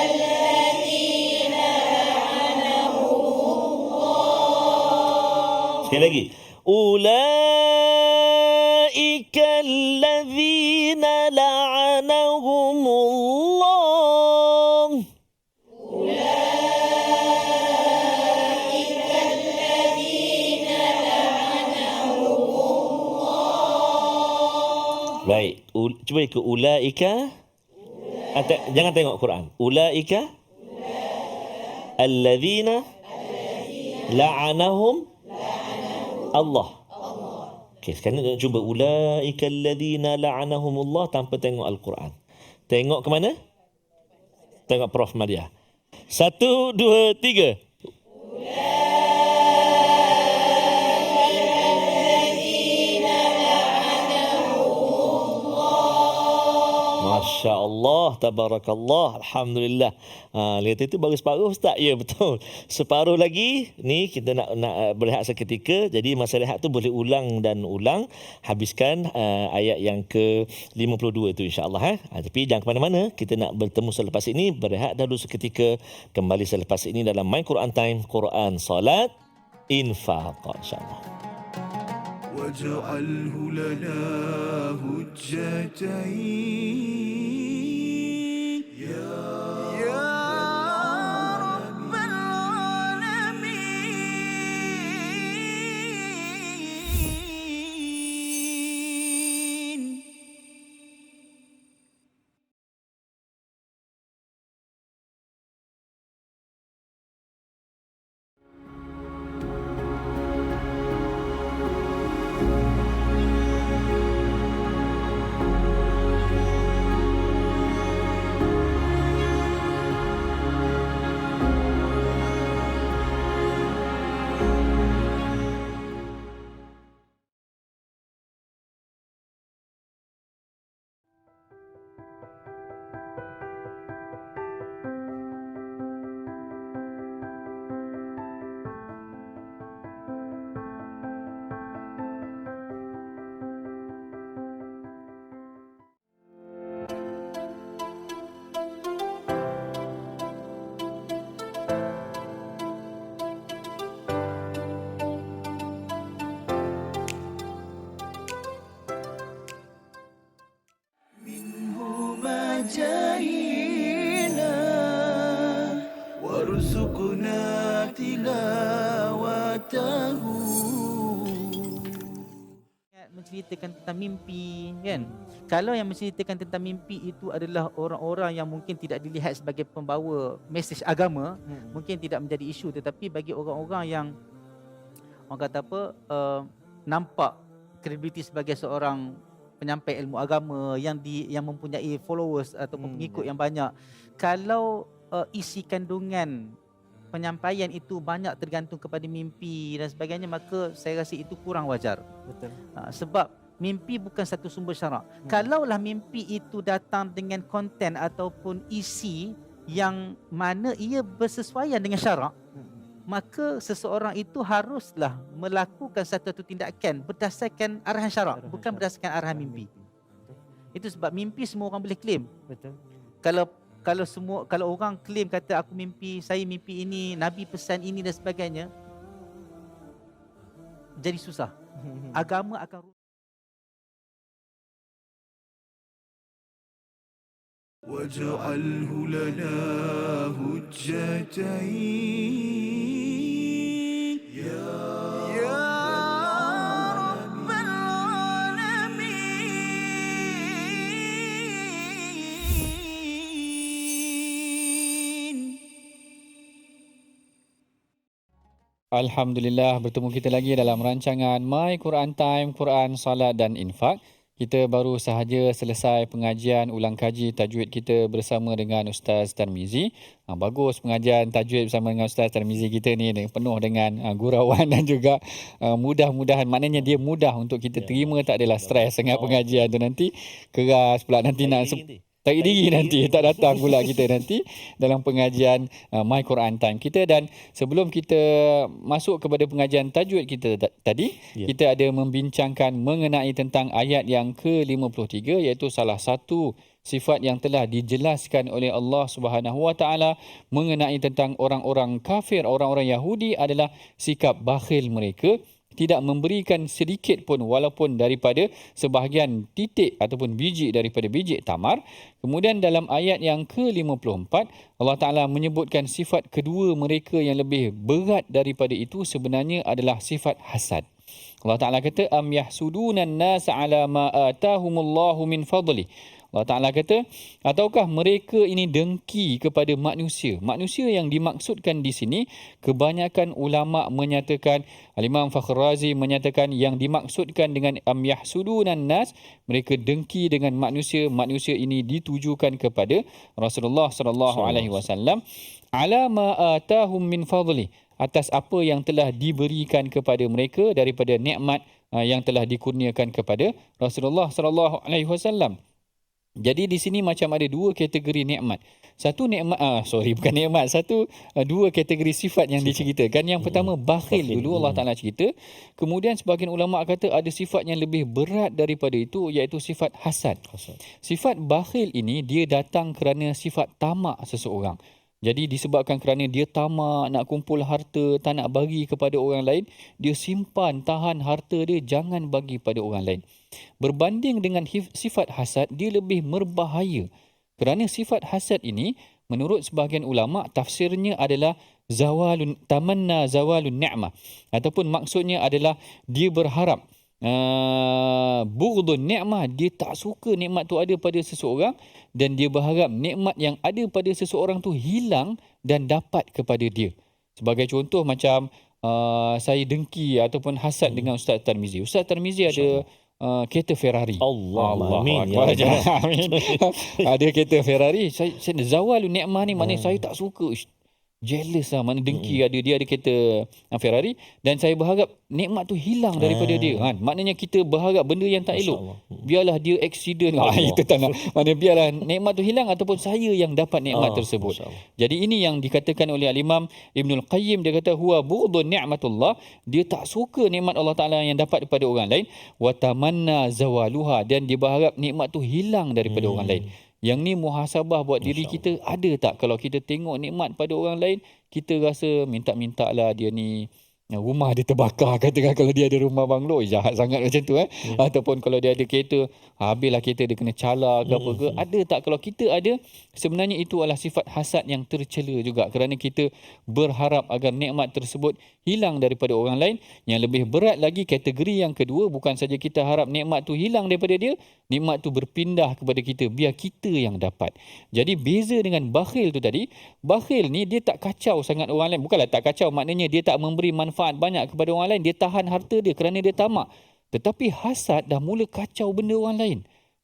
alladzina la'anahum Allah. Sekali lagi. Ulaika alladzina la'anahum Allah. Ulaika alladzina la'anahum Allah. Baik, cuba ikut ulaika. Jangan tengok Quran. Ulaika alladzina la'anahum Allah. Okey, sekarang kita cuba ulaika alladzina la'anahumullah tanpa tengok Al-Quran. Tengok ke mana? Tengok Prof Madia. 1, 2, 3. Masya Allah, tabarakallah, alhamdulillah. Lihat itu baru separuh Ustaz. Ya betul. Separuh lagi ni kita nak berehat seketika. Jadi masa rehat tu boleh ulang dan ulang, habiskan ayat yang ke-52 tu insya-Allah tapi jangan ke mana-mana. Kita nak bertemu selepas ini, berehat dahulu seketika, kembali selepas ini dalam My Quran Time, Quran, Salat, Infaq insya-Allah. واجعله لنا هجتين يا رب العالمين. جاهنا وارزقنا تلاوته. Menceritakan tentang mimpi kan. Kalau yang menceritakan tentang mimpi itu adalah orang-orang yang mungkin tidak dilihat sebagai pembawa mesej agama, mungkin tidak menjadi isu, tetapi bagi orang-orang yang orang kata apa nampak kredibiliti sebagai seorang penyampai ilmu agama yang mempunyai followers ataupun pengikut yang banyak, kalau isi kandungan penyampaian itu banyak tergantung kepada mimpi dan sebagainya, maka saya rasa itu kurang wajar. Betul. Sebab mimpi bukan satu sumber syarak. Kalaulah mimpi itu datang dengan konten ataupun isi yang mana ia bersesuaian dengan syarak, maka seseorang itu haruslah melakukan satu tindakan berdasarkan arahan syarak, bukan berdasarkan arahan mimpi. Itu sebab mimpi semua orang boleh claim. Betul. Kalau orang claim kata aku mimpi, saya mimpi ini, Nabi pesan ini dan sebagainya, jadi susah. Agama akan واجعله لنا هجتين يا رب العالمين. Alhamdulillah, bertemu kita lagi dalam rancangan My Quran Time, Quran, Salat dan Infak. Kita baru sahaja selesai pengajian ulang kaji tajwid kita bersama dengan Ustaz Tarmizi. Bagus pengajian tajwid bersama dengan Ustaz Tarmizi kita ni, penuh dengan gurauan dan juga mudah-mudahan, maknanya dia mudah untuk kita terima, tak adalah stres sangat pengajian tu, nanti keras pula nanti nak tarik diri nanti, tak datang pula kita nanti dalam pengajian My Quran Time kita. Dan sebelum kita masuk kepada pengajian tajwid kita tadi, kita ada membincangkan mengenai tentang ayat yang ke-53, iaitu salah satu sifat yang telah dijelaskan oleh Allah Subhanahu Wa Taala mengenai tentang orang-orang kafir, orang-orang Yahudi adalah sikap bakhil mereka, tidak memberikan sedikit pun walaupun daripada sebahagian titik ataupun biji daripada biji tamar. Kemudian dalam ayat yang ke-54, Allah Ta'ala menyebutkan sifat kedua mereka yang lebih berat daripada itu sebenarnya adalah sifat hasad. Allah Ta'ala kata, am yahsudunan nasa ala ma atahumullahu min fadli. Allah Ta'ala kata, ataukah mereka ini dengki kepada manusia? Manusia yang dimaksudkan di sini, kebanyakan ulama menyatakan, Al-Imam Fakhr Razi menyatakan yang dimaksudkan dengan am yahsudunan nas, mereka dengki dengan manusia. Manusia ini ditujukan kepada Rasulullah sallallahu alaihi wasallam, ala ma atahum min fadli, atas apa yang telah diberikan kepada mereka daripada nikmat yang telah dikurniakan kepada Rasulullah sallallahu alaihi wasallam. Jadi di sini macam ada dua kategori nikmat. Satu nikmat, bukan nikmat. Dua kategori sifat yang diceritakan. Yang pertama bakhil dulu Allah Ta'ala cerita. Kemudian sebahagian ulama kata ada sifat yang lebih berat daripada itu, iaitu sifat hasad. Sifat bakhil ini dia datang kerana sifat tamak seseorang. Jadi disebabkan kerana dia tamak, nak kumpul harta, tak nak bagi kepada orang lain, dia simpan, tahan harta dia, jangan bagi pada orang lain. Berbanding dengan sifat hasad, dia lebih berbahaya. Kerana sifat hasad ini, menurut sebahagian ulama, tafsirnya adalah tamanna zawalun ni'mah. Ataupun maksudnya adalah dia berharap, bughdun ni'mah, dia tak suka nikmat tu ada pada seseorang, dan dia berharap nikmat yang ada pada seseorang tu hilang dan dapat kepada dia. Sebagai contoh macam saya dengki ataupun hasad dengan Ustaz Tarmizi. Ustaz Tarmizi ada kereta Ferrari. Allah amin. Amin. Ada kereta Ferrari. Saya zawalun nikmah ni maknanya saya tak suka. Jealous lah, mana dengki dia ada kereta Ferrari, dan saya berharap nikmat tu hilang daripada dia. Maknanya kita berharap benda yang tak elok. Biarlah dia accident. Itu tak nak. Mana biarlah nikmat tu hilang ataupun saya yang dapat nikmat tersebut. Jadi ini yang dikatakan oleh Al-Imam Ibnul Qayyim, dia kata huwa bughdun ni'matullah, dia tak suka nikmat Allah Taala yang dapat daripada orang lain, wa tamanna zawaluha, dan dia berharap nikmat tu hilang daripada orang lain. Yang ni muhasabah buat diri kita, ada tak kalau kita tengok nikmat pada orang lain, kita rasa minta-minta lah dia ni rumah dia terbakar, katakan kalau dia ada rumah banglo, jahat sangat macam tu ataupun kalau dia ada kereta, habislah kereta dia kena cala ke apa ke. Ada tak kalau kita ada? Sebenarnya itu adalah sifat hasad yang tercela juga, kerana kita berharap agar nikmat tersebut hilang daripada orang lain. Yang lebih berat lagi, kategori yang kedua, bukan saja kita harap nikmat tu hilang daripada dia, nikmat tu berpindah kepada kita, biar kita yang dapat. Jadi beza dengan bakhil tu tadi, bakhil ni dia tak kacau sangat orang lain. Bukanlah tak kacau, maknanya dia tak memberi manfaat banyak kepada orang lain, dia tahan harta dia kerana dia tamak. Tetapi hasad dah mula kacau benda orang lain.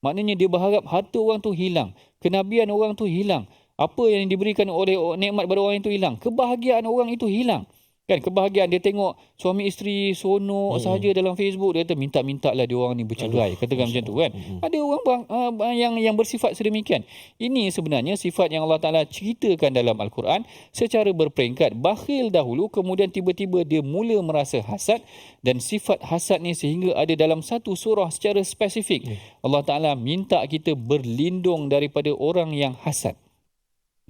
Maknanya dia berharap harta orang tu hilang, kenabian orang tu hilang, apa yang diberikan oleh nikmat pada orang itu hilang, kebahagiaan orang itu hilang. Kan kebahagiaan dia tengok suami isteri sonok sahaja dalam Facebook, dia kata minta-mintalah dia orang ni bercerai. Katakan macam tu kan. Ada orang yang bersifat sedemikian. Ini sebenarnya sifat yang Allah Taala ceritakan dalam Al-Quran secara berperingkat. Bakhil dahulu, kemudian tiba-tiba dia mula merasa hasad, dan sifat hasad ni sehingga ada dalam satu surah secara spesifik. Allah Taala minta kita berlindung daripada orang yang hasad.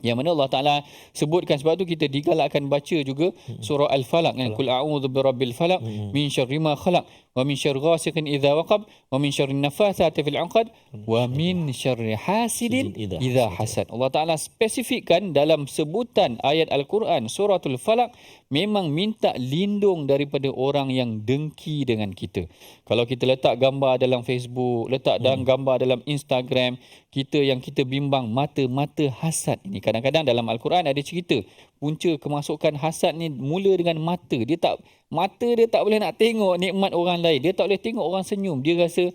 Yang mana Allah Ta'ala sebutkan, sebab tu kita digalakkan baca juga surah Al-Falaq kan, Qul a'udzu birabbil falaq min syarri ma khalaq wa min syarri ghasiqin idza waqab wa min syarri nafathati fil 'uqad wa min syarri hasidin idza hasad. Allah Ta'ala spesifikkan dalam sebutan ayat Al-Quran suratul Falaq, memang minta lindung daripada orang yang dengki dengan kita. Kalau kita letak gambar dalam Facebook, letak dalam gambar dalam Instagram, kita bimbang mata-mata hasad ini. Kadang-kadang dalam Al-Quran ada cerita punca kemasukan hasad ni mula dengan mata. Mata dia tak boleh nak tengok nikmat orang lain. Dia tak boleh tengok orang senyum. Dia rasa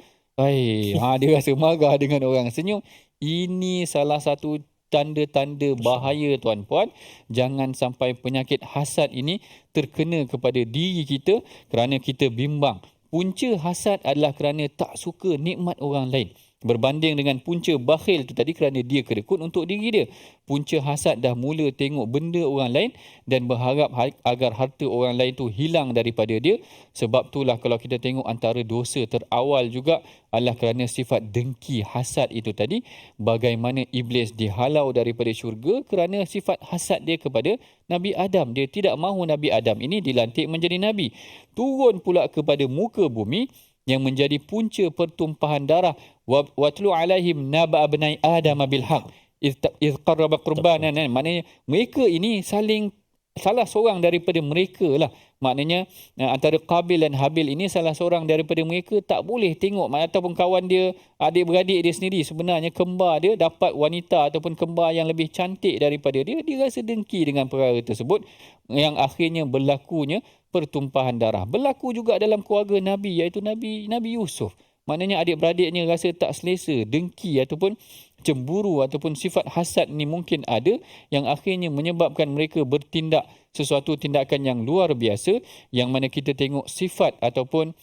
dia rasa marah dengan orang senyum. Ini salah satu tanda-tanda bahaya tuan-puan. Jangan sampai penyakit hasad ini terkena kepada diri kita kerana kita bimbang. Punca hasad adalah kerana tak suka nikmat orang lain. Berbanding dengan punca bakhil tu tadi kerana dia kerekut untuk diri dia. Punca hasad dah mula tengok benda orang lain dan berharap agar harta orang lain tu hilang daripada dia. Sebab itulah kalau kita tengok antara dosa terawal juga adalah kerana sifat dengki, hasad itu tadi. Bagaimana iblis dihalau daripada syurga kerana sifat hasad dia kepada Nabi Adam. Dia tidak mahu Nabi Adam ini dilantik menjadi Nabi. Turun pula kepada muka bumi yang menjadi punca pertumpahan darah. Watlu alaihim naba abnai Adam bil haq iz qarraba qurbanan. Maknanya mereka ini salah seorang daripada mereka lah. Maknanya antara Qabil dan Habil ini salah seorang daripada mereka tak boleh tengok ataupun kawan dia, adik-beradik dia sendiri, sebenarnya kembar dia dapat wanita ataupun kembar yang lebih cantik daripada dia. Dia rasa dengki dengan perkara tersebut yang akhirnya berlakunya pertumpahan darah. Berlaku juga dalam keluarga Nabi, iaitu Nabi Yusuf. Maknanya adik-beradiknya rasa tak selesa, dengki ataupun cemburu ataupun sifat hasad ni mungkin ada yang akhirnya menyebabkan mereka bertindak sesuatu tindakan yang luar biasa, yang mana kita tengok sifat ataupun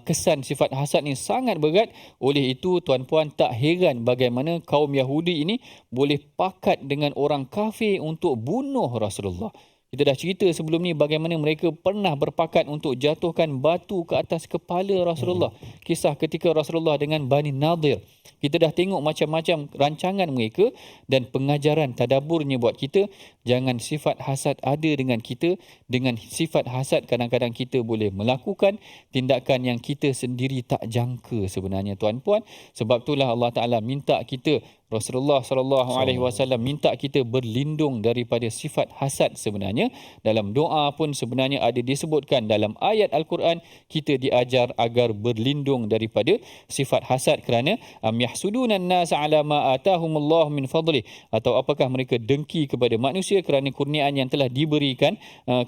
kesan sifat hasad ni sangat berat. Oleh itu tuan-puan, tak heran bagaimana kaum Yahudi ini boleh pakat dengan orang kafir untuk bunuh Rasulullah. Kita dah cerita sebelum ni bagaimana mereka pernah berpakat untuk jatuhkan batu ke atas kepala Rasulullah. Kisah ketika Rasulullah dengan Bani Nadir. Kita dah tengok macam-macam rancangan mereka, dan pengajaran tadaburnya buat kita, jangan sifat hasad ada dengan kita. Dengan sifat hasad kadang-kadang kita boleh melakukan tindakan yang kita sendiri tak jangka sebenarnya, tuan-puan. Sebab itulah Allah Ta'ala minta kita, Rasulullah SAW minta kita berlindung daripada sifat hasad sebenarnya. Dalam doa pun sebenarnya ada disebutkan, dalam ayat Al-Quran kita diajar agar berlindung daripada sifat hasad. Kerana am yahsudunan nas ala ma atahumullah min fadli, atau apakah mereka dengki kepada manusia kerana kurniaan yang telah diberikan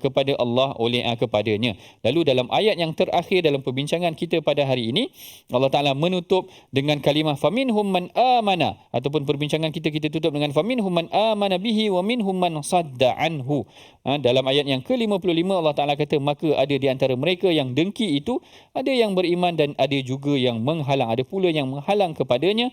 kepada Allah oleh kepadanya. Lalu dalam ayat yang terakhir dalam perbincangan kita pada hari ini, Allah Ta'ala menutup dengan kalimah faminhum man amana, ataupun perbincangan kita tutup dengan faminhum man amana bihi wa minhum man sadda anhu. Dalam ayat yang ke-55 Allah Ta'ala kata, maka ada di antara mereka yang dengki itu, ada yang beriman dan ada juga yang menghalang, ada pula yang menghalang kepadanya.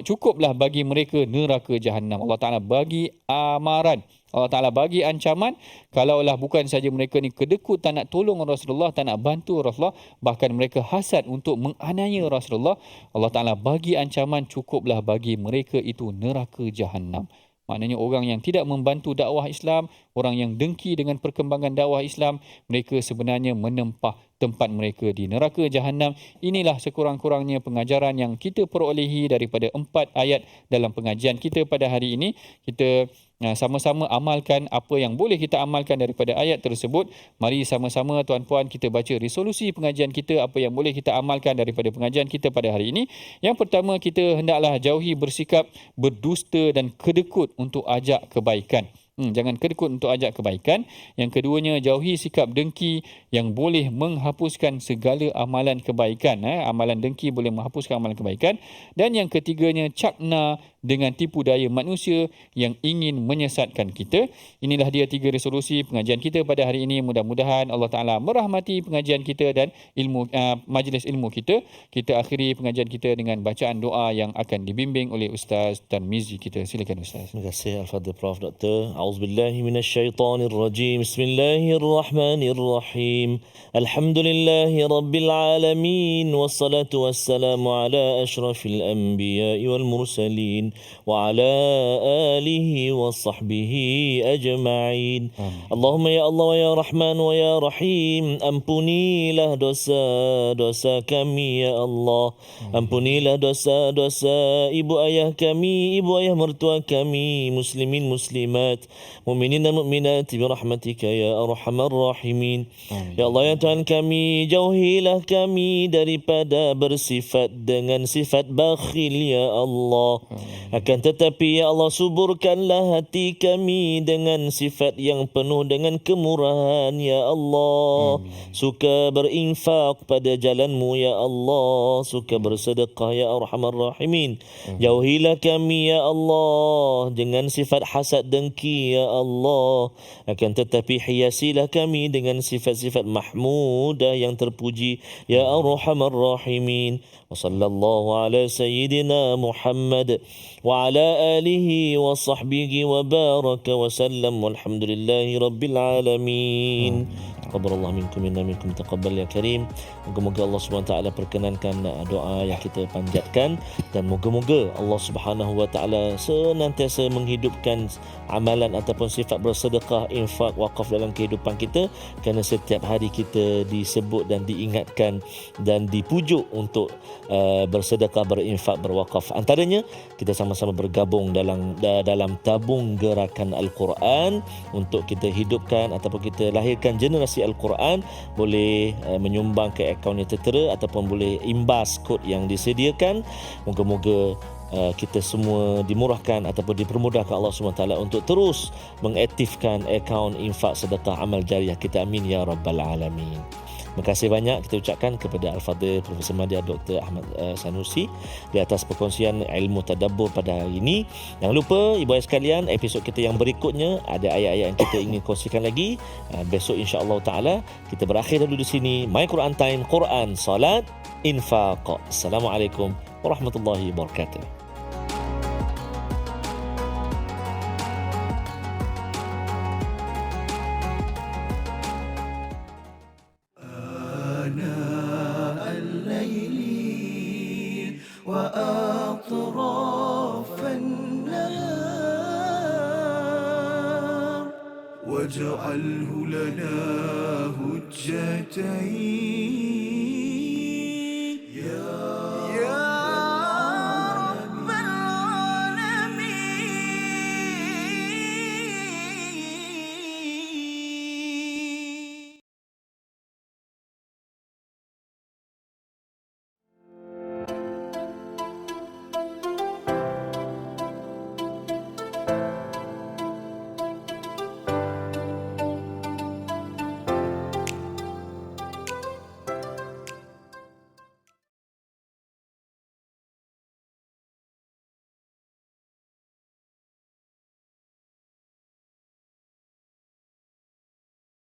Cukuplah bagi mereka neraka jahanam. Allah Ta'ala bagi amaran, Allah Ta'ala bagi ancaman. Kalaulah bukan saja mereka ni kedekut, tak nak tolong Rasulullah, tak nak bantu Rasulullah, bahkan mereka hasad untuk menganiaya Rasulullah, Allah Ta'ala bagi ancaman, cukuplah bagi mereka itu neraka jahanam. Maknanya orang yang tidak membantu dakwah Islam, orang yang dengki dengan perkembangan dakwah Islam, mereka sebenarnya menempah tempat mereka di neraka jahanam. Inilah sekurang-kurangnya pengajaran yang kita perolehi daripada 4 ayat dalam pengajian kita pada hari ini. Kita sama-sama amalkan apa yang boleh kita amalkan daripada ayat tersebut. Mari sama-sama tuan-puan kita baca resolusi pengajian kita, apa yang boleh kita amalkan daripada pengajian kita pada hari ini. Yang pertama, kita hendaklah jauhi bersikap berdusta dan kedekut untuk ajak kebaikan. Jangan kedekut untuk ajak kebaikan. Yang keduanya, jauhi sikap dengki yang boleh menghapuskan segala amalan kebaikan. Amalan dengki boleh menghapuskan amalan kebaikan. Dan yang ketiganya, cakna dengan tipu daya manusia yang ingin menyesatkan kita. Inilah dia 3 resolusi pengajian kita pada hari ini. Mudah-mudahan Allah Ta'ala merahmati pengajian kita dan majlis ilmu kita. Kita akhiri pengajian kita dengan bacaan doa yang akan dibimbing oleh Ustaz Tarmizi kita. Silakan Ustaz. Terima kasih Al-Fadhil Prof. Dr. A'udzubillahi minasyaitanirrajim. Bismillahirrahmanirrahim. Alhamdulillahi Rabbil Alamin. Wassalatu wassalamu ala ashrafil anbiya'i wal mursalin. Wa ala alihi wa sahbihi ajma'in. Allahumma ya Allah wa ya Rahman wa ya Rahim, ampunilah dosa-dosa kami ya Allah. Ampunilah dosa-dosa ibu ayah kami, ibu ayah mertua kami, muslimin muslimat, mukminin dan mukminat bi rahmatika ya arhamar rahimin. Ya Allah ya Tuhan kami, jauhilah kami daripada bersifat dengan sifat bakhil ya Allah. Akan tetapi ya Allah, suburkanlah hati kami dengan sifat yang penuh dengan kemurahan ya Allah. Suka berinfak pada jalanmu ya Allah, suka bersedekah ya arhamar rahimin. Jauhilah kami ya Allah dengan sifat hasad dengki ya Allah. Akan tetapi hiasilah kami dengan sifat-sifat mahmudah yang terpuji ya arhamar rahimin. Wa sallallahu ala sayyidina Muhammad wa ala alihi wa sahbihi wa baraka wa sallam, walhamdulillahi rabbil alamin. Taqabbalallah minkum minna minkum taqabbal ya karim. Moga-moga Allah Subhanahu wa taala perkenankan doa yang kita panjatkan, dan moga-moga Allah Subhanahu wa taala senantiasa menghidupkan amalan ataupun sifat bersedekah, infak, wakaf dalam kehidupan kita, kerana setiap hari kita disebut dan diingatkan dan dipujuk untuk bersedekah, berinfak, berwakaf. Antaranya kita sama-sama bergabung dalam tabung gerakan Al-Quran untuk kita hidupkan ataupun kita lahirkan generasi Al-Quran. Boleh menyumbang ke akaun yang tertera ataupun boleh imbas kod yang disediakan. Moga-moga kita semua dimurahkan ataupun dipermudahkan Allah SWT untuk terus mengaktifkan akaun infak sedekah amal jariah kita. Amin ya rabbal alamin. Terima kasih banyak kita ucapkan kepada Al-Fadhil Profesor Madya Dr. Ahmad Sanusi di atas perkongsian ilmu tadabbur pada hari ini. Jangan lupa ibu ayah sekalian, episod kita yang berikutnya ada ayat-ayat yang kita ingin kongsikan lagi. Besok insya-Allah taala kita berakhir dulu di sini. My Quran Time, Quran, Salat, Infaq. Assalamualaikum warahmatullahi wabarakatuh. آناء الليل وأطراف النهار واجعله لنا هجتين